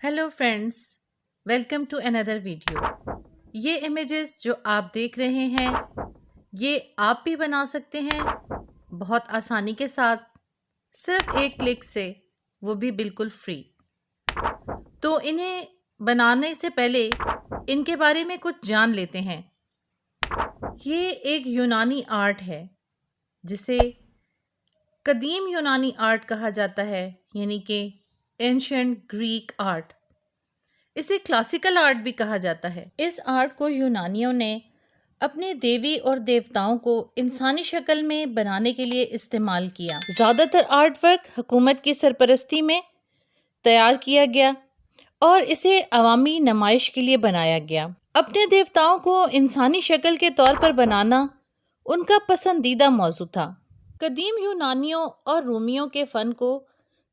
Hello friends, welcome to another video. ये images जो आप देख रहे हैं ये आप भी बना सकते हैं बहुत आसानी के साथ, सिर्फ एक क्लिक से, वो भी बिल्कुल फ्री। तो इन्हें बनाने से पहले इनके बारे में कुछ जान लेते हैं। ये एक यूनानी आर्ट है जिसे कदीम यूनानी आर्ट कहा जाता है, यानी कि एंशिएंट ग्रीक आर्ट। इसे क्लासिकल आर्ट भी कहा जाता है। इस आर्ट को यूनानियों ने अपने देवी और देवताओं को इंसानी शक्ल में बनाने के लिए इस्तेमाल किया। ज़्यादातर आर्ट वर्क हुकूमत की सरपरस्ती में तैयार किया गया और इसे अवामी नुमाइश के लिए बनाया गया। अपने देवताओं को इंसानी शक्ल के तौर पर बनाना उनका पसंदीदा मौजू था। कदीम यूनानियों और रोमियों के फ़न को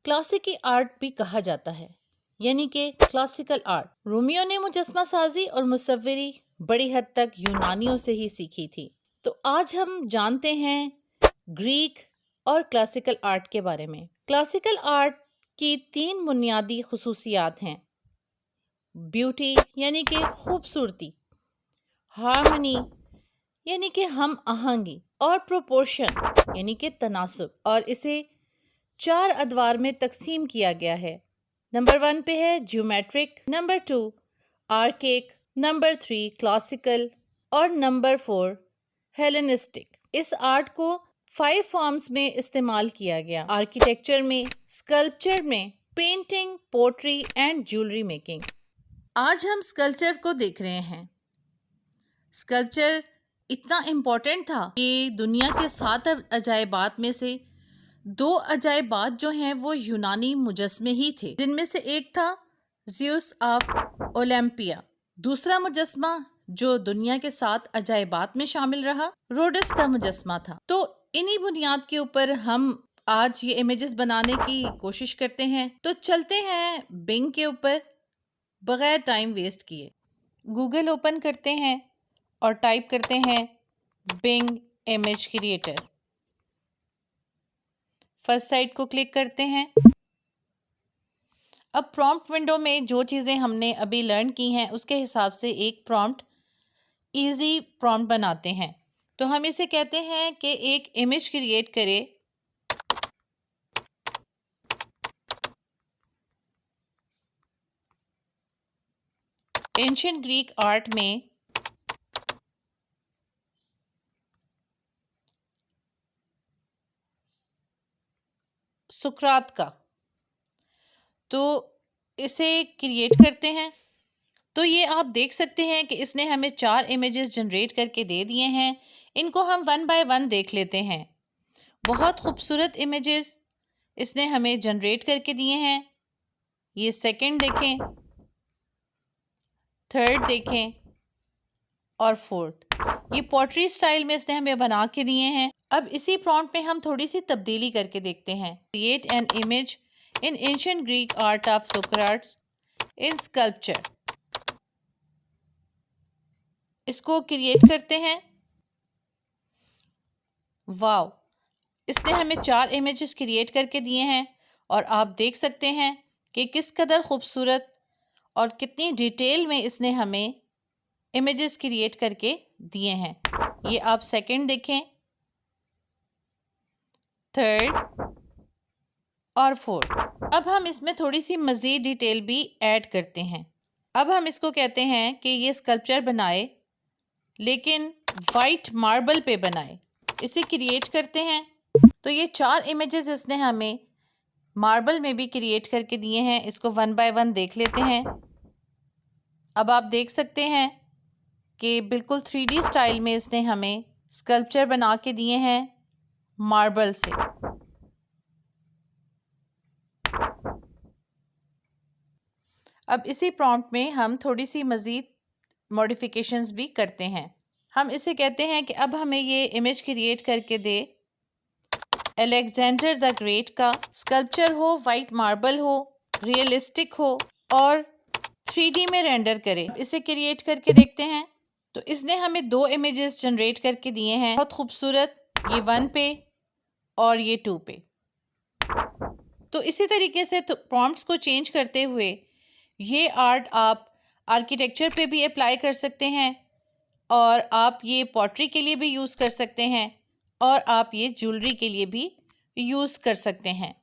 क्लासिकी आर्ट भी कहा जाता है, यानी कि क्लासिकल आर्ट। रोमियो ने मुजस्मा साजी और मुसव्विरी बड़ी हद तक यूनानियों से ही सीखी थी। तो आज हम जानते हैं ग्रीक और क्लासिकल आर्ट के बारे में। क्लासिकल आर्ट की 3 बुनियादी खुसूसियात हैं: ब्यूटी यानी कि खूबसूरती, हार्मनी यानी कि हम आहंगी, और प्रोपोर्शन यानी कि तनासुब। और इसे 4 अदवार में तकसीम किया गया है। नंबर 1 पे है geometric, number 2 archaic, number 3 classical और नंबर 4 हेलेनिस्टिक। इस आर्ट को 5 फॉर्म्स में इस्तेमाल किया गया: आर्किटेक्चर में, स्कल्पचर में, painting, pottery and jewellery making. आज हम स्कल्पचर को देख रहे हैं। स्कल्पचर इतना इम्पोर्टेंट था कि दुनिया के 7 अजायबात में से 2 अजायबात जो हैं वो यूनानी मुजस्मे ही थे, जिनमें से एक था ज़्यूस ऑफ ओलंपिया। दूसरा मुजस्मा जो दुनिया के 7 अजायबात में शामिल रहा, रोडस का मुजस्मा था। तो इन्हीं बुनियाद के ऊपर हम आज ये इमेजेस बनाने की कोशिश करते हैं। तो चलते हैं बिंग के ऊपर बगैर टाइम वेस्ट किए। गूगल ओपन करते हैं और टाइप करते हैं Bing image creator. First site को क्लिक करते हैं। अब प्रॉम्प्ट विंडो में जो चीज़ें हमने अभी लर्न की हैं उसके हिसाब से एक प्रॉम्प्ट, इजी प्रॉम्प्ट बनाते हैं। तो हम इसे कहते हैं कि एक इमेज क्रिएट करे एंशिएंट ग्रीक आर्ट में सुकरात का। तो इसे क्रिएट करते हैं। तो ये आप देख सकते हैं कि इसने हमें 4 इमेजेस जनरेट करके दे दिए हैं। इनको हम 1 बाय 1 देख लेते हैं। बहुत खूबसूरत इमेजेस इसने हमें जनरेट करके दिए हैं। ये सेकंड देखें, थर्ड देखें और फोर्थ। ये पोट्री स्टाइल में इसने हमें बना के दिए हैं। अब इसी प्रॉम्प्ट में हम थोड़ी सी तब्दीली करके देखते हैं। Create an image in ancient Greek art of Socrates in sculpture. इसको क्रिएट करते हैं। वाव, इसने हमें 4 इमेजेस क्रिएट करके दिए हैं और आप देख सकते हैं कि किस कदर खूबसूरत और कितनी डिटेल में इसने हमें इमेजेस क्रिएट करके दिए हैं। ये आप सेकंड देखें, थर्ड और फोर्थ। अब हम इसमें थोड़ी सी मज़ीद डिटेल भी ऐड करते हैं। अब हम इसको कहते हैं कि ये स्कल्पचर बनाए लेकिन वाइट मार्बल पे बनाए। इसे क्रिएट करते हैं। तो ये 4 इमेजेस इसने हमें मार्बल में भी क्रिएट करके दिए हैं। इसको 1 बाय 1 देख लेते हैं। अब आप देख सकते हैं कि बिल्कुल 3D स्टाइल में इसने हमें स्कल्पचर बना के दिए हैं मार्बल से। अब इसी प्रॉम्प्ट में हम थोड़ी सी मज़ीद मॉडिफिकेशंस भी करते हैं। हम इसे कहते हैं कि अब हमें ये इमेज क्रिएट करके दे अलेक्जेंडर द ग्रेट का। स्कल्पचर हो, वाइट मार्बल हो, रियलिस्टिक हो और 3D में रेंडर करे। इसे क्रिएट करके देखते हैं। तो इसने हमें 2 इमेजेस जनरेट करके दिए हैं, बहुत खूबसूरत। ये 1 पे और ये 2 पे। तो इसी तरीके से प्रॉम्प्ट्स को चेंज करते हुए ये आर्ट आप आर्किटेक्चर पे भी अप्लाई कर सकते हैं और आप ये पॉटरी के लिए भी यूज़ कर सकते हैं और आप ये ज्वेलरी के लिए भी यूज़ कर सकते हैं।